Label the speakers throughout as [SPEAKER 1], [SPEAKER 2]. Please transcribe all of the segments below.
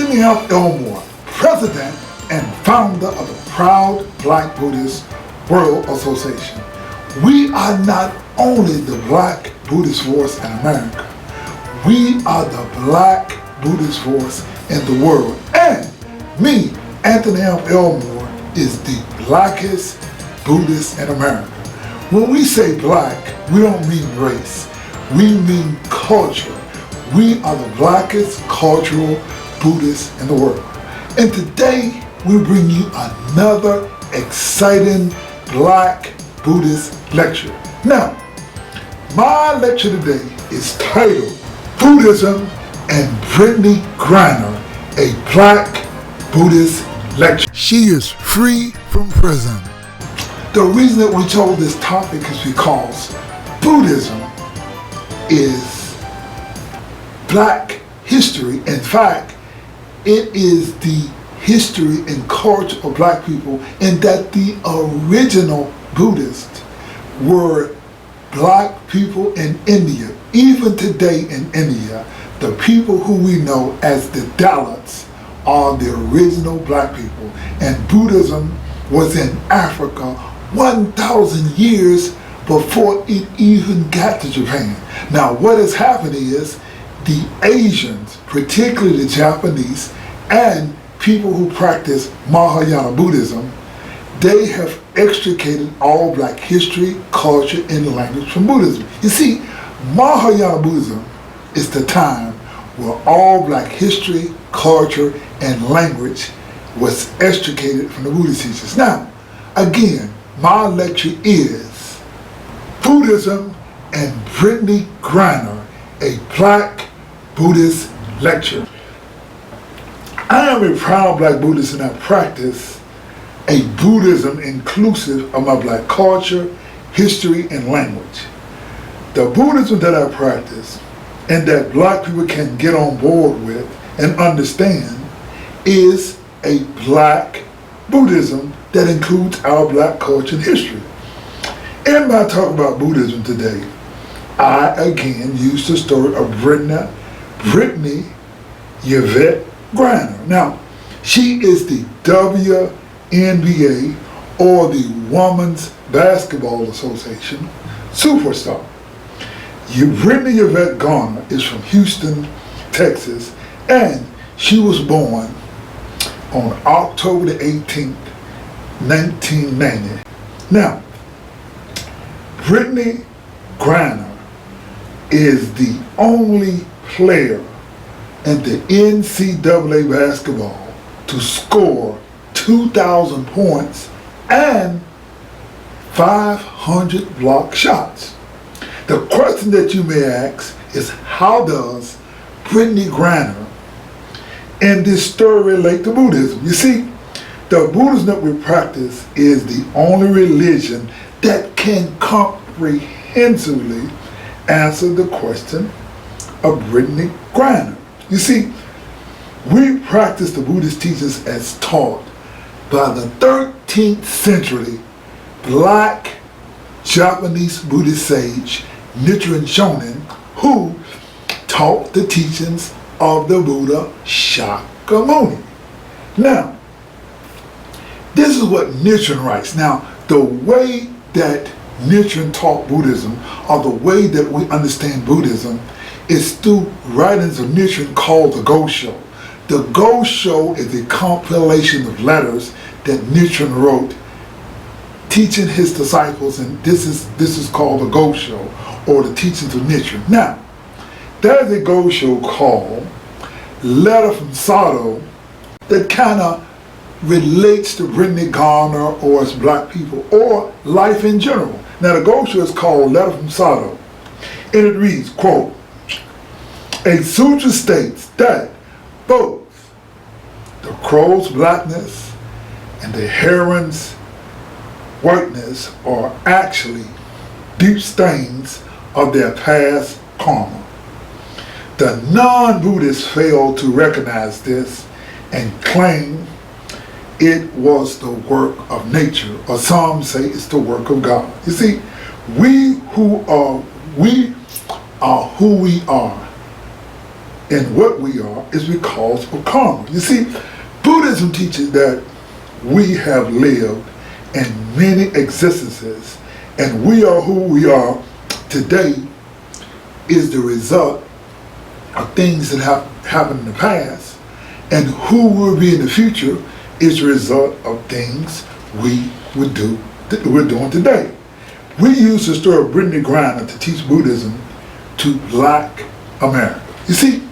[SPEAKER 1] Anthony F. Elmore, President and founder of the proud Black Buddhist World Association. We are not only the Black Buddhist force in America, we are the Black Buddhist force in the world. And me, Anthony F. Elmore, is the Blackest Buddhist in America. When we say black, we don't mean race, we mean culture. We are the Blackest cultural Buddhists in the world. And today we bring you another exciting Black Buddhist lecture. Now, my lecture today is titled Buddhism and Brittney Griner, a Black Buddhist Lecture. She is free from prison. The reason that we chose this topic is because Buddhism is Black history. In fact, it is the history and culture of Black people, and that the original Buddhists were Black people in India. Even today in India, the people who we know as the Dalits are the original Black people. And Buddhism was in Africa 1,000 years before it even got to Japan. Now what has happened is the Asians, particularly the Japanese, and people who practice Mahayana Buddhism, they have extricated all Black history, culture, and language from Buddhism. You see, Mahayana Buddhism is the time where all Black history, culture, and language was extricated from the Buddhist teachers. Now, again, my lecture is Buddhism and Brittney Griner, a Black Buddhist Lecture. I am a proud Black Buddhist, and I practice a Buddhism inclusive of my Black culture, history, and language. The Buddhism that I practice and that Black people can get on board with and understand is a Black Buddhism that includes our Black culture and history. In my talk about Buddhism today, I again use the story of Brittney Griner. Now, she is the WNBA, or the Women's Basketball Association, superstar. Brittney Griner is from Houston, Texas, and she was born on October the 18th, 1990. Now, Brittney Griner is the only player in the NCAA basketball to score 2,000 points and 500 block shots. The question that you may ask is, how does Brittney Griner and this story relate to Buddhism? You see, the Buddhism that we practice is the only religion that can comprehensively answer the question of Brittney Griner. You see, we practice the Buddhist teachings as taught by the 13th century Black Japanese Buddhist sage Nichiren Shonin, who taught the teachings of the Buddha Shakyamuni. Now, this is what Nichiren writes. Now, the way that Nichiren taught Buddhism, or the way that we understand Buddhism, is through writings of Nichiren called the Go-Sho. The Go-Sho is a compilation of letters that Nichiren wrote teaching his disciples, and this is called the Go-Sho, or the teachings of Nichiren. Now, there's a Go-Sho called Letter from Sato that kind of relates to Brittney Griner or as Black people or life in general. Now, the Go-Sho is called Letter from Sato, and it reads, quote, "A sutra states that both the crow's blackness and the heron's whiteness are actually deep stains of their past karma. The non-Buddhists fail to recognize this and claim it was the work of nature, or some say it's the work of God. You see, we are who we are and what we are is because of karma. You see, Buddhism teaches that we have lived in many existences, and we are who we are today is the result of things that have happened in the past, and who will be in the future is the result of things we would do that we're doing today. We use the story of Brittney Griner to teach Buddhism to Black America. You see,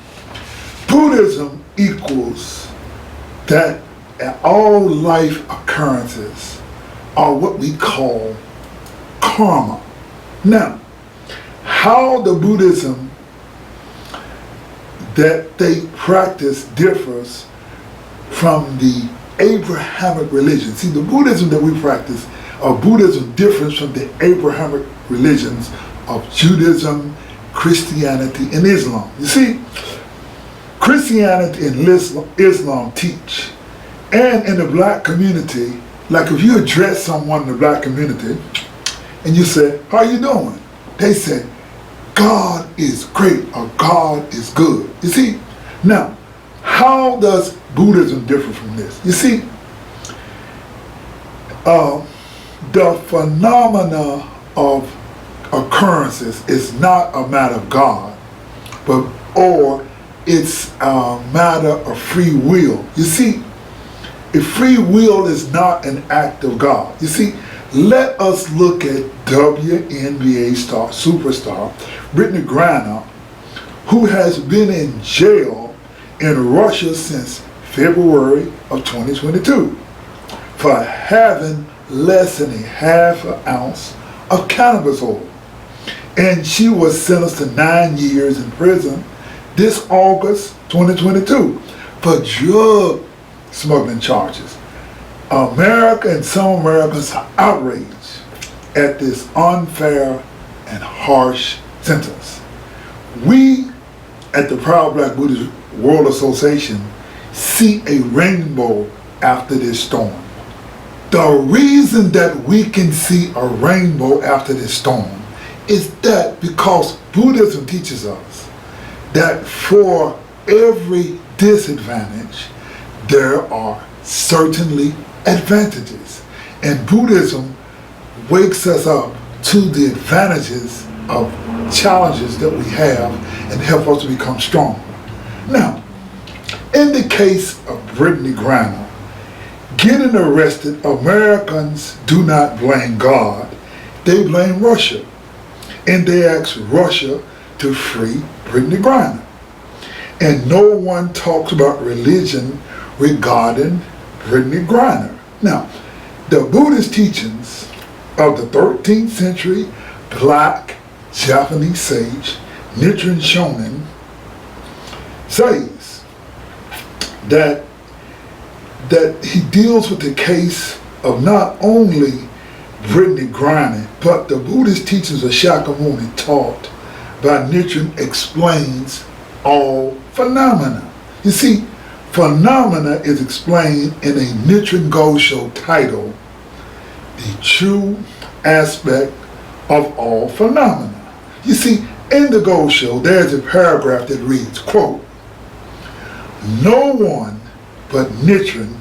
[SPEAKER 1] Buddhism equals that all life occurrences are what we call karma. Now, how the Buddhism that they practice differs from the Abrahamic religion. See, the Buddhism that we practice, Buddhism differs from the Abrahamic religions of Judaism, Christianity, and Islam. You see, Christianity and Islam teach, and in the black community, like if you address someone in the black community and you say, how you doing? They say, God is great or God is good. You see, now, how does Buddhism differ from this? You see, the phenomena of occurrences is not a matter of God, or it's a matter of free will. You see, if free will is not an act of God. You see, let us look at WNBA superstar Brittney Griner, who has been in jail in Russia since February of 2022 for having less than a half an ounce of cannabis oil. And she was sentenced to 9 years in prison this August 2022 for drug smuggling charges. America and some Americans are outraged at this unfair and harsh sentence. We at the Proud Black Buddhist World Association see a rainbow after this storm. The reason that we can see a rainbow after this storm is that because Buddhism teaches us that for every disadvantage, there are certainly advantages. And Buddhism wakes us up to the advantages of challenges that we have and help us to become stronger. Now, in the case of Brittney Griner getting arrested, Americans do not blame God, they blame Russia. And they ask Russia to free Brittney Griner. And no one talks about religion regarding Brittney Griner. Now, the Buddhist teachings of the 13th century black Japanese sage Nichiren Shonin says that he deals with the case of not only Brittney Griner, but the Buddhist teachings of Shakyamuni taught by Nichiren explains all phenomena. You see, phenomena is explained in a Nichiren Gosho title, The True Aspect of All Phenomena. You see, in the Gosho, there's a paragraph that reads, quote, "No one but Nichiren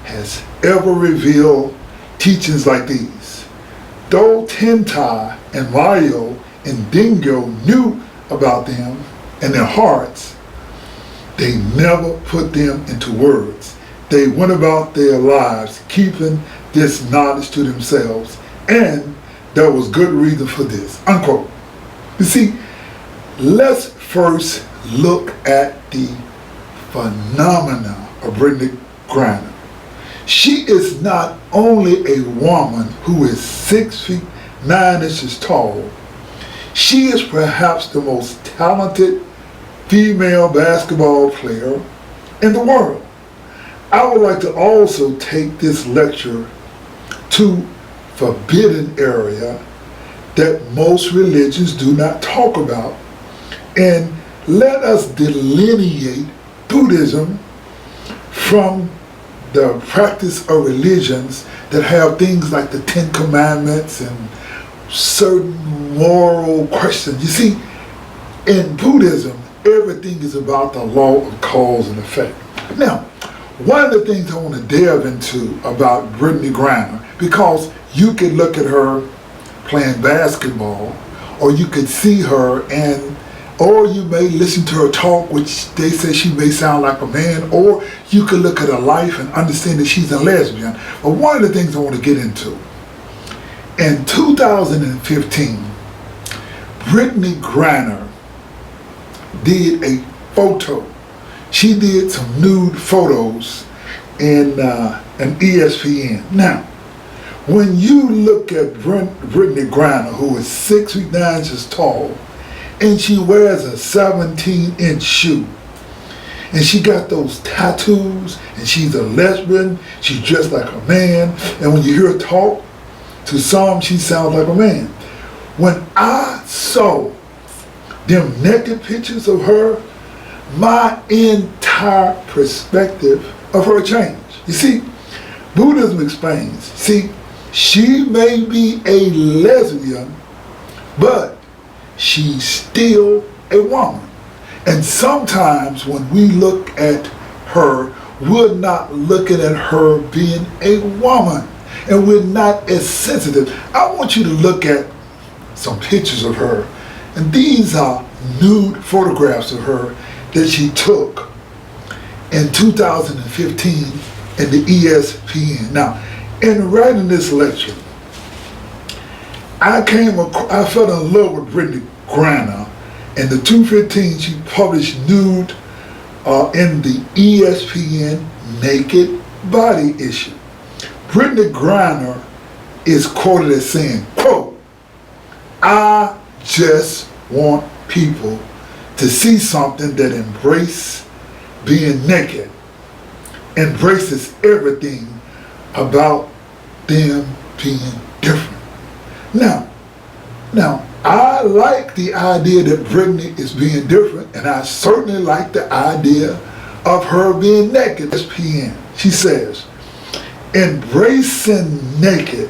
[SPEAKER 1] has ever revealed teachings like these. Though Tentai and Mayo and Dingo knew about them in their hearts, they never put them into words. They went about their lives keeping this knowledge to themselves, and there was good reason for this," unquote. You see, let's first look at the phenomena of Brittney Griner. She is not only a woman who is 6 feet 9 inches tall, she is perhaps the most talented female basketball player in the world. I would like to also take this lecture to forbidden area that most religions do not talk about, and let us delineate Buddhism from the practice of religions that have things like the 10 Commandments and certain moral questions. You see, in Buddhism, everything is about the law of cause and effect. Now, one of the things I want to delve into about Brittney Griner, because you could look at her playing basketball, or you could see her or you may listen to her talk, which they say she may sound like a man, or you could look at her life and understand that she's a lesbian. But one of the things I want to get into, in 2015, Brittney Griner did a photo. She did some nude photos in an ESPN. Now, when you look at Brittney Griner, who is 6 feet 9 inches tall, and she wears a 17-inch shoe, and she got those tattoos, and she's a lesbian, she's dressed like a man, and when you hear her talk, to some she sounds like a man. When I saw them naked pictures of her, my entire perspective of her changed. You see, Buddhism explains, see, she may be a lesbian, but she's still a woman. And sometimes when we look at her, we're not looking at her being a woman, and we're not as sensitive. I want you to look at some pictures of her, and these are nude photographs of her that she took in 2015 in the ESPN. Now, in writing this lecture, I fell in love with Brittney Griner. In the 2015, she published nude in the ESPN Naked Body issue. Brittney Griner is quoted as saying, quote, "I just want people to see something that embraces being naked, embraces everything about them being different." Now, I like the idea that Brittney is being different, and I certainly like the idea of her being naked. ESPN, she says, embracing naked,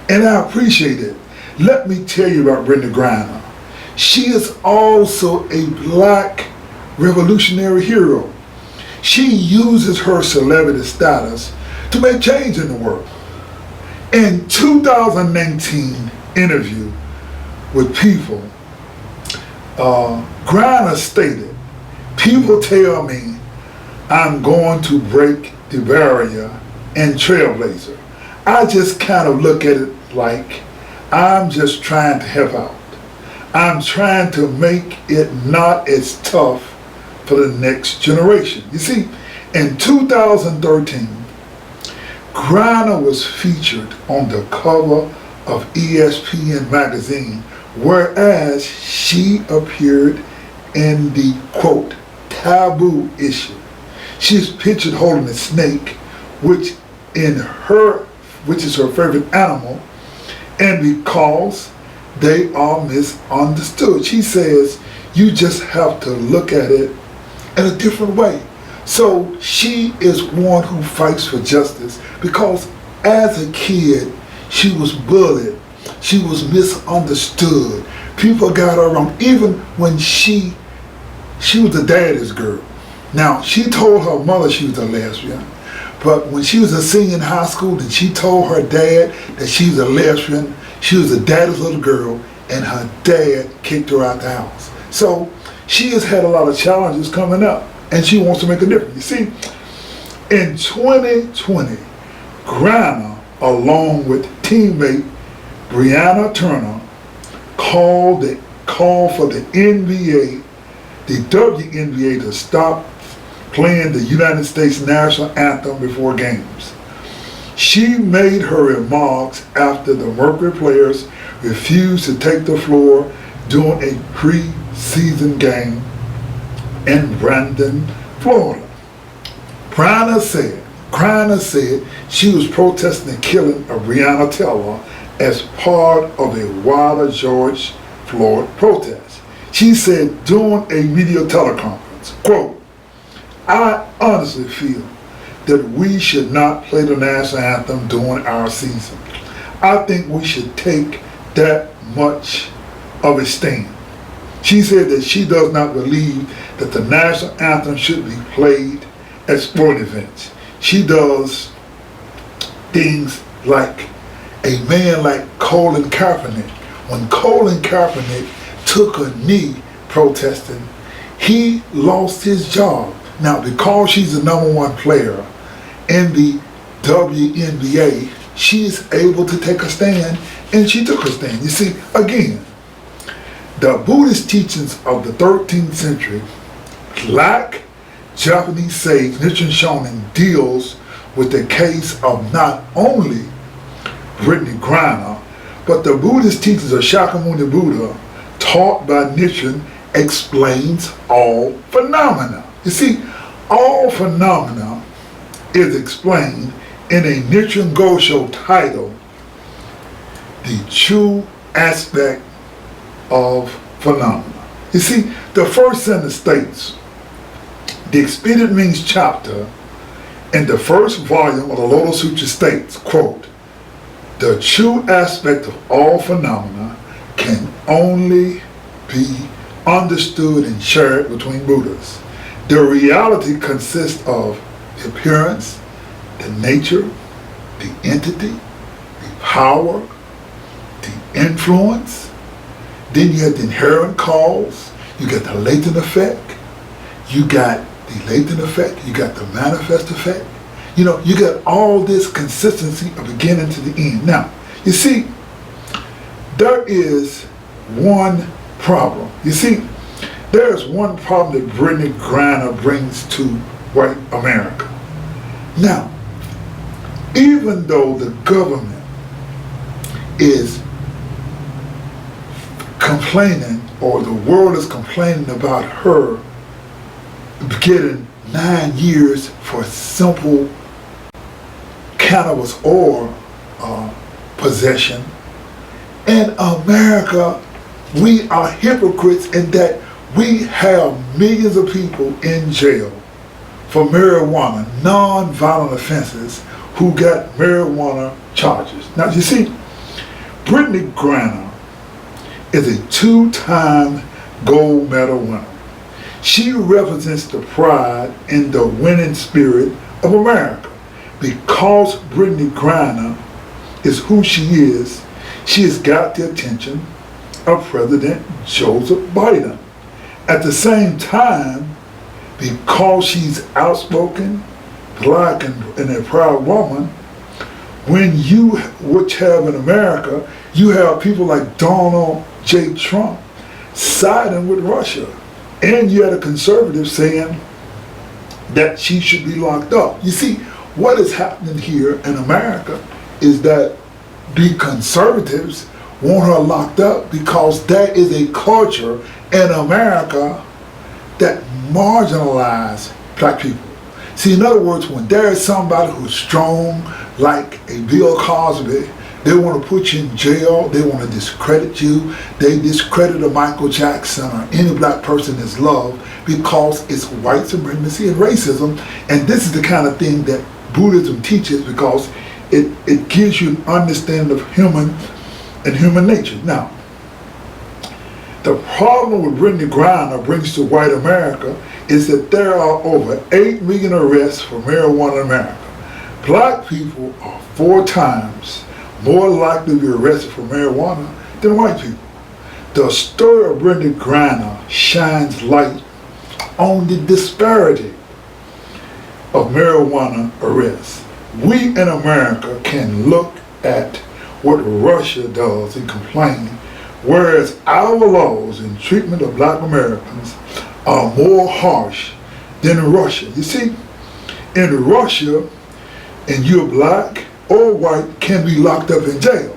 [SPEAKER 1] and I appreciate it. Let me tell you about Brittney Griner. She is also a black revolutionary hero. She uses her celebrity status to make change in the world. In 2019 interview with People, Griner stated, "People tell me I'm going to break the barrier and trailblazer. I just kind of look at it like I'm just trying to help out. I'm trying to make it not as tough for the next generation." You see, in 2013, Griner was featured on the cover of ESPN magazine, whereas she appeared in the, quote, taboo issue. She's pictured holding a snake, which is her favorite animal, and because they are misunderstood. She says you just have to look at it in a different way. So she is one who fights for justice, because as a kid, she was bullied, she was misunderstood, people got her wrong, even when she was a daddy's girl. Now, she told her mother she was a lesbian, but when she was a senior in high school and she told her dad that she was a lesbian, she was a daddy's little girl, and her dad kicked her out the house. So she has had a lot of challenges coming up, and she wants to make a difference. You see, in 2020, Griner, along with teammate Brianna Turner, called for the NBA, the WNBA, to stop playing the United States national anthem before games. She made her remarks after the Mercury players refused to take the floor during a pre-season game in Brandon, Florida. Griner said she was protesting the killing of Breonna Taylor as part of a wider George Floyd protest. She said during a media teleconference, quote, "I honestly feel that we should not play the national anthem during our season. I think we should take that much of a stand." She said that she does not believe that the national anthem should be played at sporting events. She does things like a man like Colin Kaepernick. When Colin Kaepernick took a knee protesting, he lost his job. Now, because she's the #1 player in the WNBA, she is able to take a stand, and she took a stand. You see, again, the Buddhist teachings of the 13th century, like Japanese sage Nichiren Shonin, deals with the case of not only Brittney Griner, but the Buddhist teachings of Shakyamuni Buddha, taught by Nichiren, explains all phenomena. You see, all phenomena is explained in a Nichiren Gosho title, The True Aspect of Phenomena. You see, the first sentence states, the Expedient Means chapter in the first volume of the Lotus Sutra states, quote, the true aspect of all phenomena can only be understood and shared between Buddhas. The reality consists of the appearance, the nature, the entity, the power, the influence. Then you have the inherent cause, you got the latent effect, you got the latent effect, you got the manifest effect. You know, you got all this consistency of beginning to the end. Now, you see, there is one problem. You see, there is one problem that Brittney Griner brings to white America. Now, even though the government is complaining, or the world is complaining about her getting 9 years for simple cannabis oil possession, in America, we are hypocrites in that we have millions of people in jail for marijuana, non-violent offenses, who got marijuana charges. Now, you see, Brittney Griner is a 2-time gold medal winner. She represents the pride and the winning spirit of America. Because Brittney Griner is who she has got the attention of President Joseph Biden. At the same time, because she's outspoken, black, and a proud woman, when you, which have in America, you have people like Donald J. Trump siding with Russia. And you had a conservative saying that she should be locked up. You see, what is happening here in America is that the conservatives want her locked up because there is a culture in America that marginalizes black people. See, in other words, when there is somebody who's strong, like a Bill Cosby, they want to put you in jail, they want to discredit you, they discredit a Michael Jackson or any black person that's loved because it's white supremacy and racism. And this is the kind of thing that Buddhism teaches because it gives you an understanding of human nature. Now, the problem with Brittney Griner brings to white America is that there are over 8 million arrests for marijuana in America. Black people are 4 times more likely to be arrested for marijuana than white people. The story of Brittney Griner shines light on the disparity of marijuana arrests. We in America can look at what Russia does and complain, whereas our laws and treatment of black Americans are more harsh than in Russia. You see, in Russia, and you're black or white, can be locked up in jail.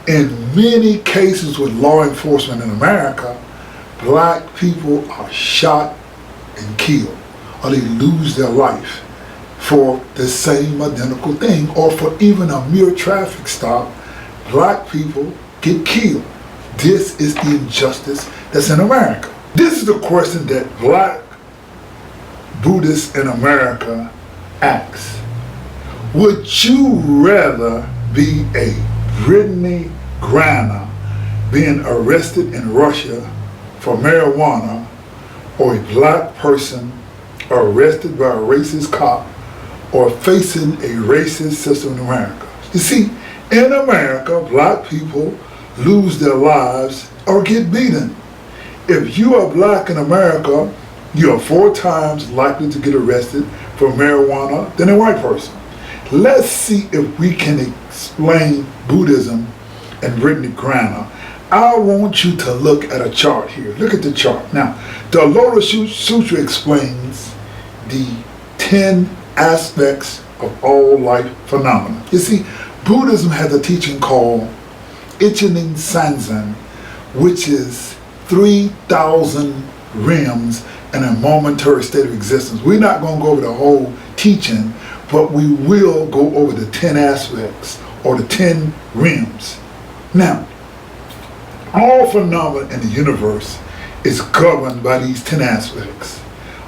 [SPEAKER 1] In many cases with law enforcement in America, black people are shot and killed, or they lose their life for the same identical thing, or for even a mere traffic stop, black people get killed. This is the injustice that's in America. This is the question that black Buddhists in America ask. Would you rather be a Brittney Griner being arrested in Russia for marijuana or a black person arrested by a racist cop or facing a racist system in America. You see, in America, black people lose their lives or get beaten. If you are black in America, you are 4 times likely to get arrested for marijuana than a white person. Let's see if we can explain Buddhism and Brittney Griner. I want you to look at a chart here. Look at the chart. Now, the Lotus Sutra explains the 10 aspects of all life phenomena. You see, Buddhism has a teaching called Ichinin Sanzen, which is 3,000 realms in a momentary state of existence. We're not going to go over the whole teaching, but we will go over the 10 aspects or the 10 realms. Now, all phenomena in the universe is governed by these 10 aspects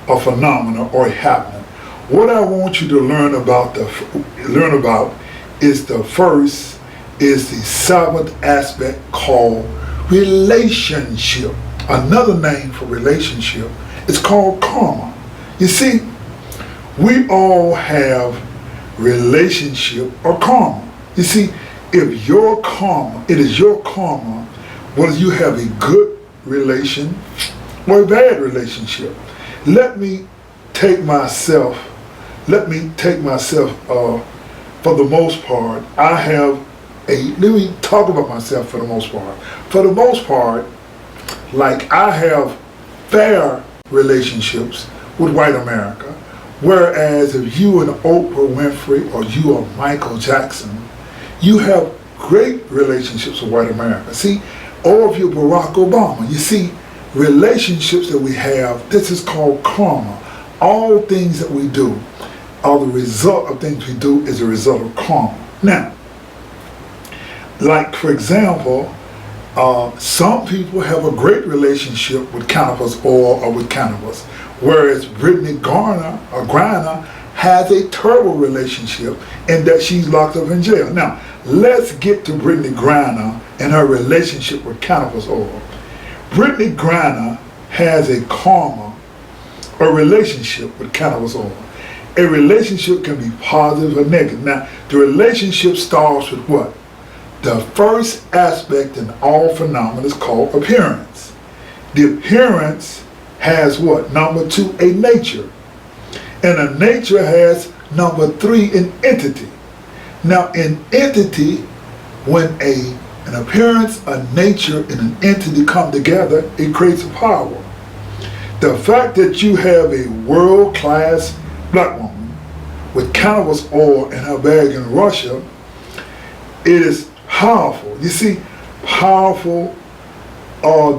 [SPEAKER 1] of phenomena or happening. What I want you to learn about is the first is the 7th aspect called relationship. Another name for relationship is called karma. You see, we all have relationship or karma. You see, if your karma, it is your karma, whether you have a good relation or a bad relationship. Let me take myself, for the most part, let me talk about myself for the most part. For the most part, like I have fair relationships with white America, whereas if you are Oprah Winfrey or you are Michael Jackson, you have great relationships with white America. See, or if you're Barack Obama, you see, relationships that we have, this is called karma. All things that we do are the result of things we do is a result of karma. Now, like for example, some people have a great relationship with cannabis oil or with cannabis, whereas Brittney Griner has a terrible relationship in that she's locked up in jail. Now, let's get to Brittney Griner and her relationship with cannabis oil. Brittney Griner has a relationship with cannabis oil. A relationship can be positive or negative. Now, the relationship starts with what? The first aspect in all phenomena is called appearance. The appearance has what? Number 2, a nature. And a nature has number 3, an entity. Now, an entity, when an appearance, a nature, and an entity come together, it creates a power. The fact that you have a world-class black woman with cannabis oil in her bag in Russia, it is powerful. You see,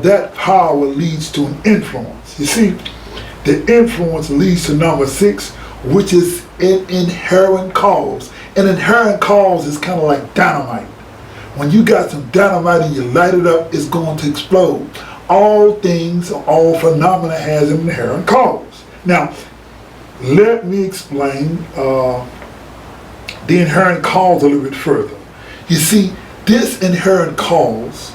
[SPEAKER 1] that power leads to an influence. You see, the influence leads to number 6, which is an inherent cause. An inherent cause is kind of like dynamite. When you got some dynamite and you light it up, it's going to explode. All things, all phenomena has an inherent cause. Now, let me explain the inherent cause a little bit further. You see, this inherent cause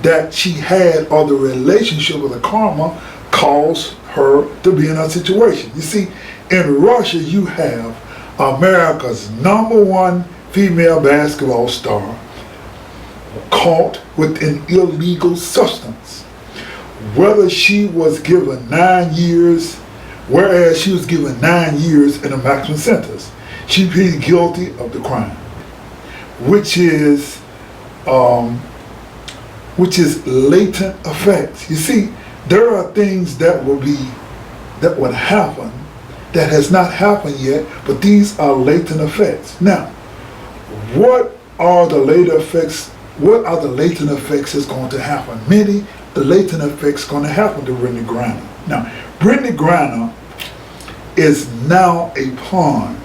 [SPEAKER 1] that she had, or the relationship with the karma, caused her to be in a situation. You see, in Russia, you have America's #1 female basketball star caught with an illegal substance. Whether she was given 9 years, whereas she was given 9 years in a maximum sentence, she pleaded guilty of the crime, which is latent effects. You see, there are things that would happen that has not happened yet, but these are latent effects. Now, what are the latent effects? What are the latent effects that's going to happen? The latent effects going to happen to Brittney Griner. Now, Brittney Griner is now a pawn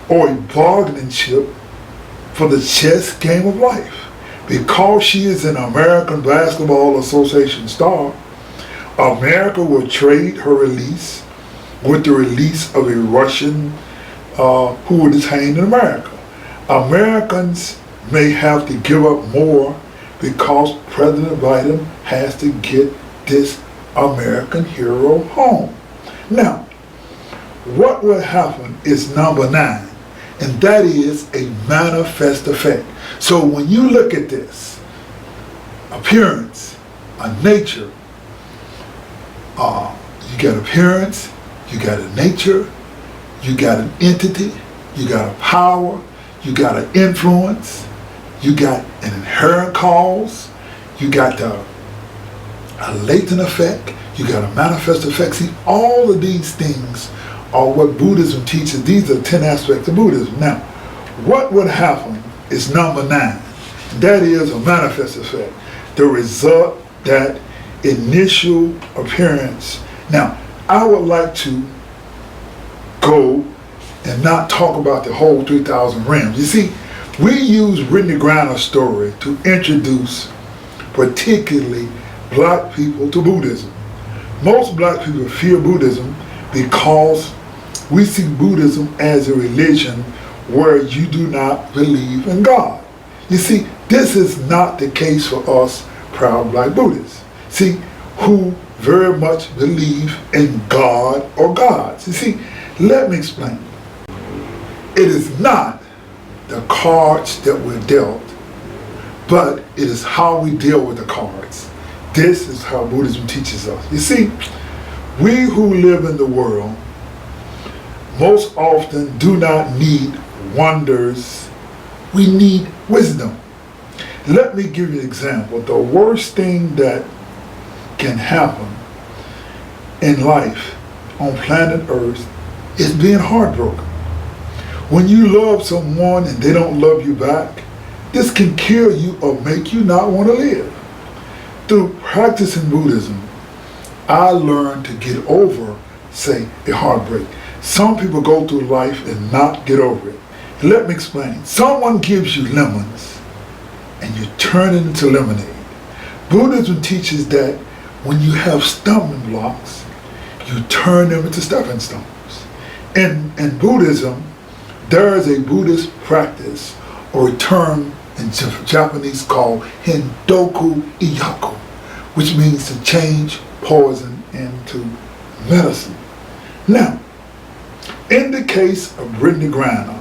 [SPEAKER 1] or a bargaining chip for the chess game of life. Because she is an American Basketball Association star, America will trade her release with the release of a Russian who was detained in America. Americans may have to give up more because President Biden has to get this American hero home. Now, what will happen is number 9, and that is a manifest effect. So when you look at this, appearance, nature, you got appearance, you got a nature, you got an entity, you got a power, you got an influence, you got an inherent cause, you got a latent effect, you got a manifest effect. See, all of these things are what Buddhism teaches. These are 10 aspects of Buddhism. Now, what would happen is number 9. That is a manifest effect. The result, that initial appearance. Now, I would like to go and not talk about the whole 3,000 realms. You see, we use Brittney Griner's story to introduce particularly black people to Buddhism. Most black people fear Buddhism because we see Buddhism as a religion where you do not believe in God. You see, this is not the case for us proud black Buddhists. See, who very much believe in God or gods. You see, let me explain. It is not the cards that we're dealt, but it is how we deal with the cards. This is how Buddhism teaches us. You see, we who live in the world most often do not need wonders. We need wisdom. Let me give you an example. The worst thing that can happen in life on planet Earth is being heartbroken. When you love someone and they don't love you back, this can kill you or make you not want to live. Through practicing Buddhism, I learned to get over, say, a heartbreak. Some people go through life and not get over it. Let me explain. Someone gives you lemons and you turn it into lemonade. Buddhism teaches that when you have stumbling blocks, you turn them into stepping stones. In Buddhism, there is a Buddhist practice or a term in Japanese called Hendoku Iyaku, which means to change poison into medicine. Now, in the case of Brittney Griner,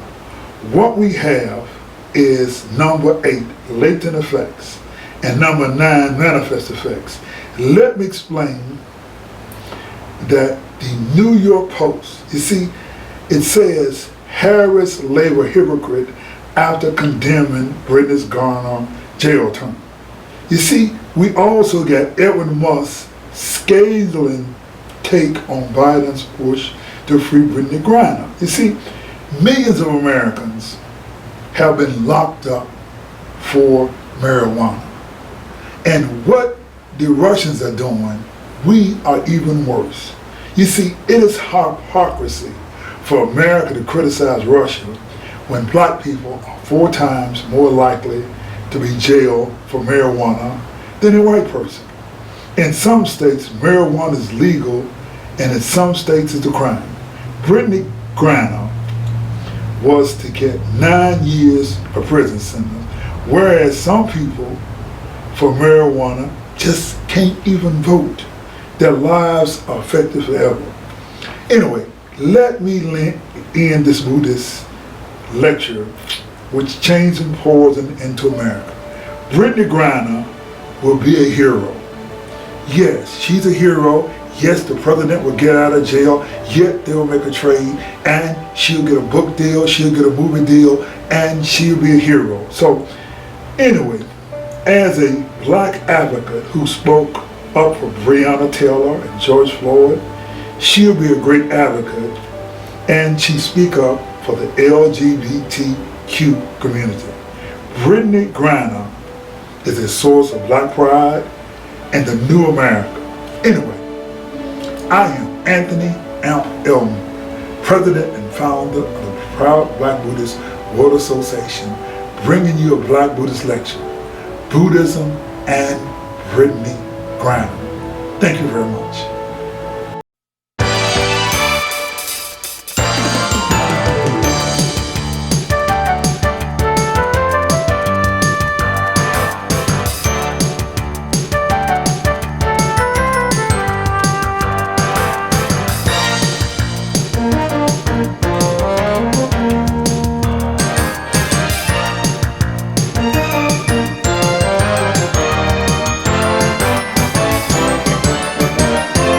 [SPEAKER 1] what we have is number 8, latent effects, and number 9, manifest effects. Let me explain that the New York Post, you see, it says Harris labeled hypocrite after condemning Brittney Griner jail term. You see, we also got Edwin Musk's scathing take on Biden's push to free Brittney Griner. You see, millions of Americans have been locked up for marijuana. And what the Russians are doing, we are even worse. You see, it is hypocrisy for America to criticize Russia when black people are 4 times more likely to be jailed for marijuana than a white person. In some states, marijuana is legal, and in some states it's a crime. Brittney Griner was to get 9 years of prison sentence, whereas some people for marijuana just can't even vote. Their lives are affected forever. Anyway, let me end this Buddhist lecture with changing poison into America. Brittney Griner will be a hero. Yes, she's a hero. Yes, the president will get out of jail, yet they will make a trade, and she'll get a book deal, she'll get a movie deal, and she'll be a hero. So, anyway, as a black advocate who spoke up for Breonna Taylor and George Floyd, she'll be a great advocate, and she speak up for the LGBTQ community. Brittney Griner is a source of black pride and the new America. Anyway, I am Anthony Elmore, President and founder of the Proud Black Buddhist World Association, bringing you a Black Buddhist Lecture, Buddhism and Brittney Griner. Thank you very much.